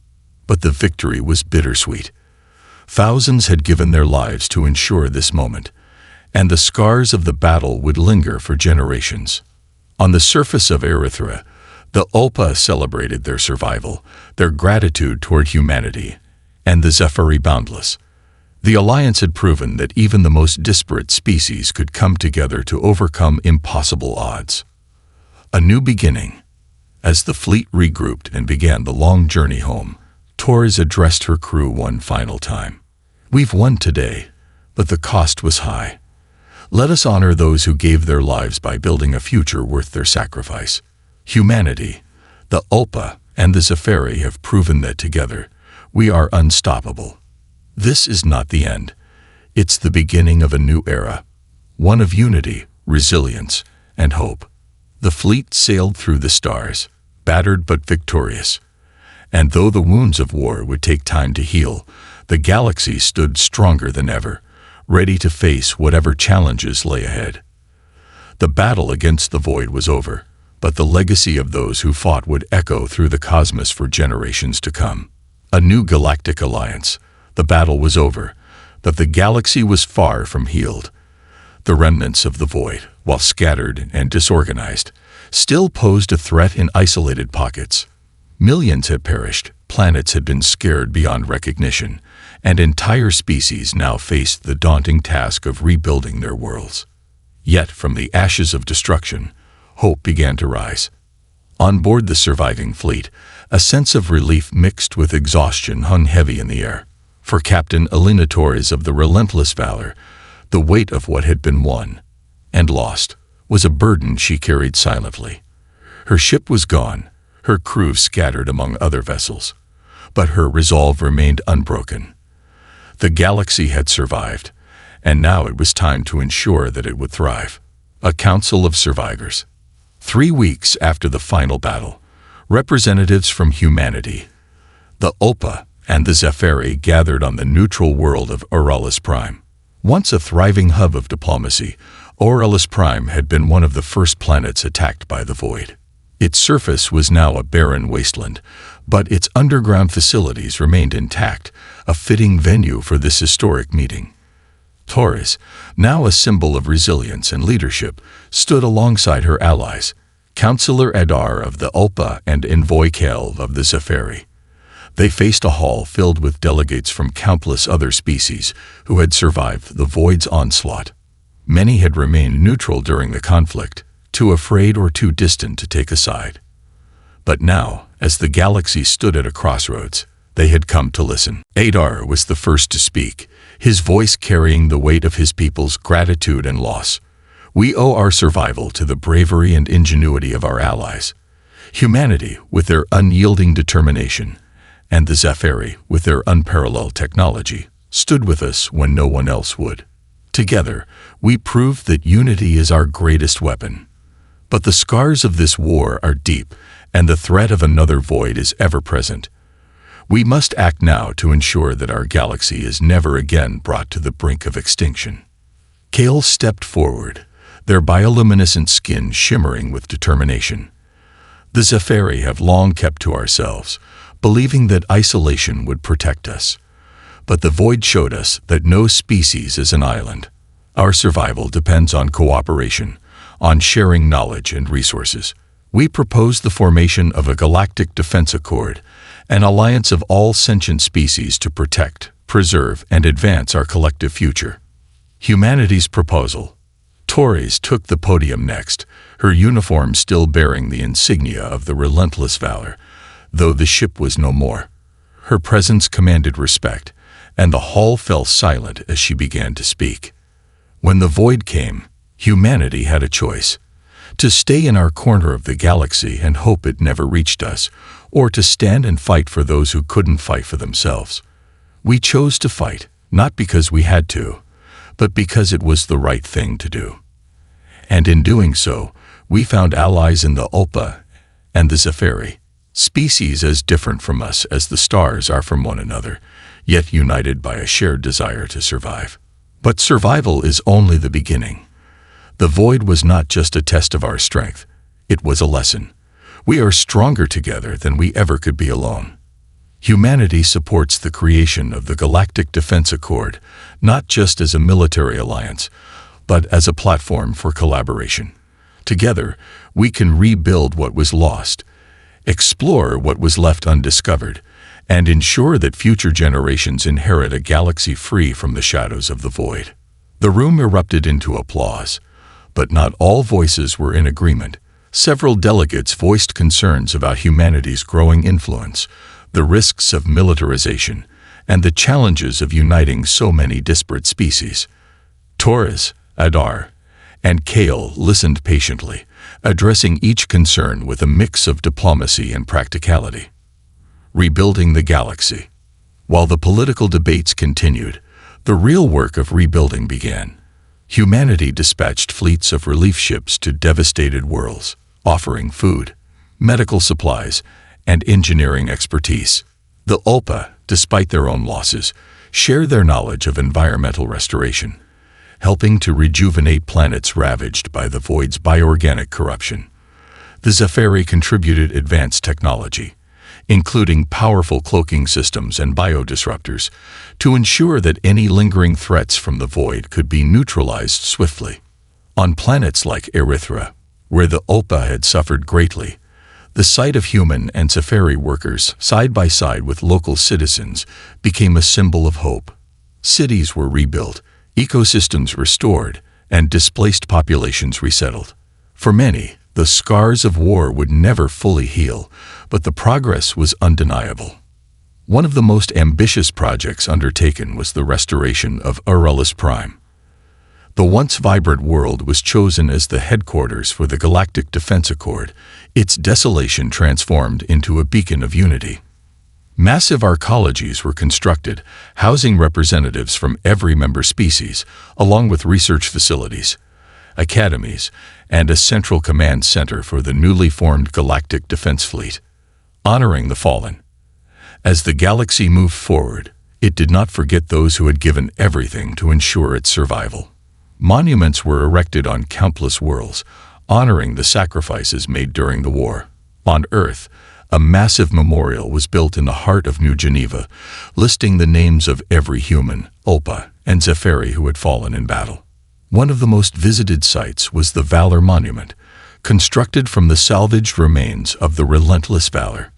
But the victory was bittersweet. Thousands had given their lives to ensure this moment, and the scars of the battle would linger for generations. On the surface of Erythra, the Ulpa celebrated their survival, their gratitude toward humanity, and the Zephyri boundless. The Alliance had proven that even the most disparate species could come together to overcome impossible odds. A new beginning. As the fleet regrouped and began the long journey home, Torres addressed her crew one final time. "We've won today, but the cost was high. Let us honor those who gave their lives by building a future worth their sacrifice. Humanity, the Ulpa, and the Zephyri have proven that together, we are unstoppable. This is not the end. It's the beginning of a new era, one of unity, resilience, and hope." The fleet sailed through the stars, battered but victorious. And though the wounds of war would take time to heal, the galaxy stood stronger than ever, ready to face whatever challenges lay ahead. The battle against the void was over, but the legacy of those who fought would echo through the cosmos for generations to come. A new galactic alliance. The battle was over, but the galaxy was far from healed. The remnants of the void, while scattered and disorganized, still posed a threat in isolated pockets. Millions had perished, planets had been scared beyond recognition, and entire species now faced the daunting task of rebuilding their worlds. Yet from the ashes of destruction, hope began to rise. On board the surviving fleet, a sense of relief mixed with exhaustion hung heavy in the air. For Captain Elena Torres of the relentless valor, the weight of what had been won and lost was a burden she carried silently. Her ship was gone, her crew scattered among other vessels, but her resolve remained unbroken. The galaxy had survived, and now it was time to ensure that it would thrive. A council of survivors. 3 weeks after the final battle, representatives from humanity, the Ulpa, and the Zephyri gathered on the neutral world of Auralis Prime. Once a thriving hub of diplomacy, Auralis Prime had been one of the first planets attacked by the void. Its surface was now a barren wasteland, but its underground facilities remained intact, a fitting venue for this historic meeting. Torres, now a symbol of resilience and leadership, stood alongside her allies, Councillor Adar of the Ulpa and Envoy Kelv of the Zephyri. They faced a hall filled with delegates from countless other species who had survived the void's onslaught. Many had remained neutral during the conflict, too afraid or too distant to take a side. But now, as the galaxy stood at a crossroads, they had come to listen. Adar was the first to speak, his voice carrying the weight of his people's gratitude and loss. "We owe our survival to the bravery and ingenuity of our allies. Humanity, with their unyielding determination, and the Zephyri, with their unparalleled technology, stood with us when no one else would. Together, we proved that unity is our greatest weapon." But the scars of this war are deep, and the threat of another void is ever present. We must act now to ensure that our galaxy is never again brought to the brink of extinction. Kale stepped forward, their bioluminescent skin shimmering with determination. The Zephyri have long kept to ourselves, believing that isolation would protect us. But the void showed us that no species is an island. Our survival depends on cooperation, on sharing knowledge and resources. We propose the formation of a Galactic Defense Accord, an alliance of all sentient species to protect, preserve, and advance our collective future. Humanity's proposal. Torres took the podium next, her uniform still bearing the insignia of the relentless valor, though the ship was no more. Her presence commanded respect, and the hall fell silent as she began to speak. When the void came, humanity had a choice: to stay in our corner of the galaxy and hope it never reached us, or to stand and fight for those who couldn't fight for themselves. We chose to fight, not because we had to, but because it was the right thing to do. And in doing so, we found allies in the Ulpa and the Zephyri, species as different from us as the stars are from one another, yet united by a shared desire to survive. But survival is only the beginning. The void was not just a test of our strength, it was a lesson. We are stronger together than we ever could be alone. Humanity supports the creation of the Galactic Defense Accord, not just as a military alliance, but as a platform for collaboration. Together, we can rebuild what was lost, explore what was left undiscovered, and ensure that future generations inherit a galaxy free from the shadows of the void. The room erupted into applause, but not all voices were in agreement. Several delegates voiced concerns about humanity's growing influence, the risks of militarization, and the challenges of uniting so many disparate species. Torres, Adar, and Kale listened patiently, addressing each concern with a mix of diplomacy and practicality. Rebuilding the galaxy. While the political debates continued, the real work of rebuilding began. Humanity dispatched fleets of relief ships to devastated worlds, offering food, medical supplies, and engineering expertise. The Ulpa, despite their own losses, shared their knowledge of environmental restoration, helping to rejuvenate planets ravaged by the void's bioorganic corruption. The Zephyri contributed advanced technology, including powerful cloaking systems and biodisruptors, to ensure that any lingering threats from the void could be neutralized swiftly. On planets like Erythra, where the Ulpa had suffered greatly, the sight of human and Zephyri workers side by side with local citizens became a symbol of hope. Cities were rebuilt, ecosystems restored, and displaced populations resettled. For many, the scars of war would never fully heal, but the progress was undeniable. One of the most ambitious projects undertaken was the restoration of Uranus Prime. The once vibrant world was chosen as the headquarters for the Galactic Defense Accord, its desolation transformed into a beacon of unity. Massive arcologies were constructed, housing representatives from every member species, along with research facilities, academies, and a central command center for the newly formed Galactic Defense Fleet, honoring the fallen. As the galaxy moved forward, it did not forget those who had given everything to ensure its survival. Monuments were erected on countless worlds, honoring the sacrifices made during the war. On Earth, a massive memorial was built in the heart of New Geneva, listing the names of every human, Ulpa, and Zephyri who had fallen in battle. One of the most visited sites was the Valor Monument, constructed from the salvaged remains of the relentless valor.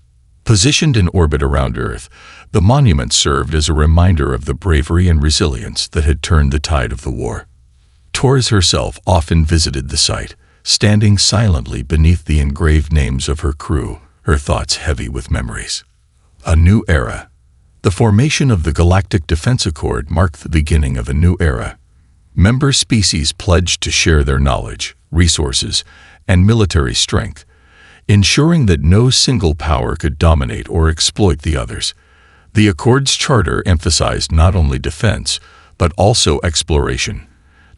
Positioned in orbit around Earth, the monument served as a reminder of the bravery and resilience that had turned the tide of the war. Torres herself often visited the site, standing silently beneath the engraved names of her crew, her thoughts heavy with memories. A new era. The formation of the Galactic Defense Accord marked the beginning of a new era. Member species pledged to share their knowledge, resources, and military strength, ensuring that no single power could dominate or exploit the others. The Accord's charter emphasized not only defense, but also exploration,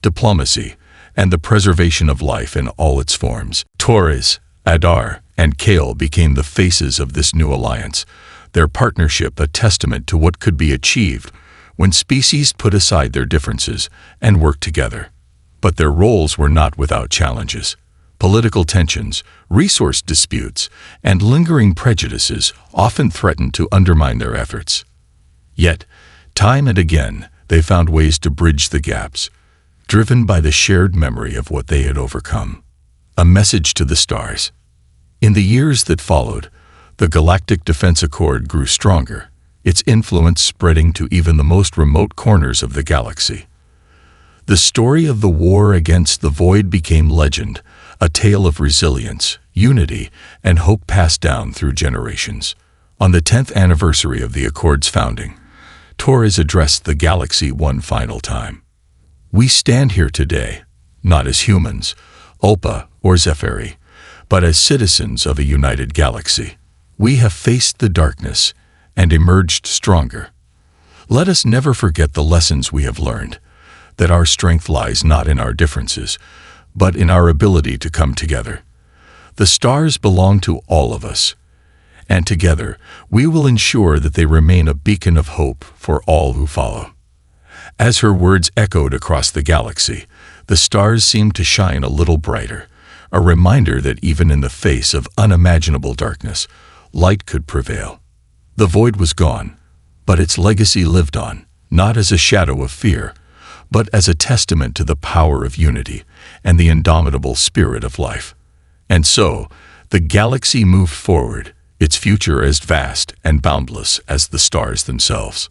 diplomacy, and the preservation of life in all its forms. Torres, Adar, and Kale became the faces of this new alliance, their partnership a testament to what could be achieved when species put aside their differences and worked together. But their roles were not without challenges. Political tensions, resource disputes, and lingering prejudices often threatened to undermine their efforts. Yet, time and again, they found ways to bridge the gaps, driven by the shared memory of what they had overcome. A message to the stars. In the years that followed, the Galactic Defense Accord grew stronger, its influence spreading to even the most remote corners of the galaxy. The story of the war against the Void became legend, a tale of resilience, unity, and hope passed down through generations. On the 10th anniversary of the Accord's founding, Torres addressed the galaxy one final time. "We stand here today, not as humans, Ulpa or Zephyri, but as citizens of a united galaxy. We have faced the darkness and emerged stronger. Let us never forget the lessons we have learned, that our strength lies not in our differences, but in our ability to come together. The stars belong to all of us, and together we will ensure that they remain a beacon of hope for all who follow." As her words echoed across the galaxy, the stars seemed to shine a little brighter, a reminder that even in the face of unimaginable darkness, light could prevail. The Void was gone, but its legacy lived on, not as a shadow of fear, but as a testament to the power of unity and the indomitable spirit of life. And so, the galaxy moved forward, its future as vast and boundless as the stars themselves.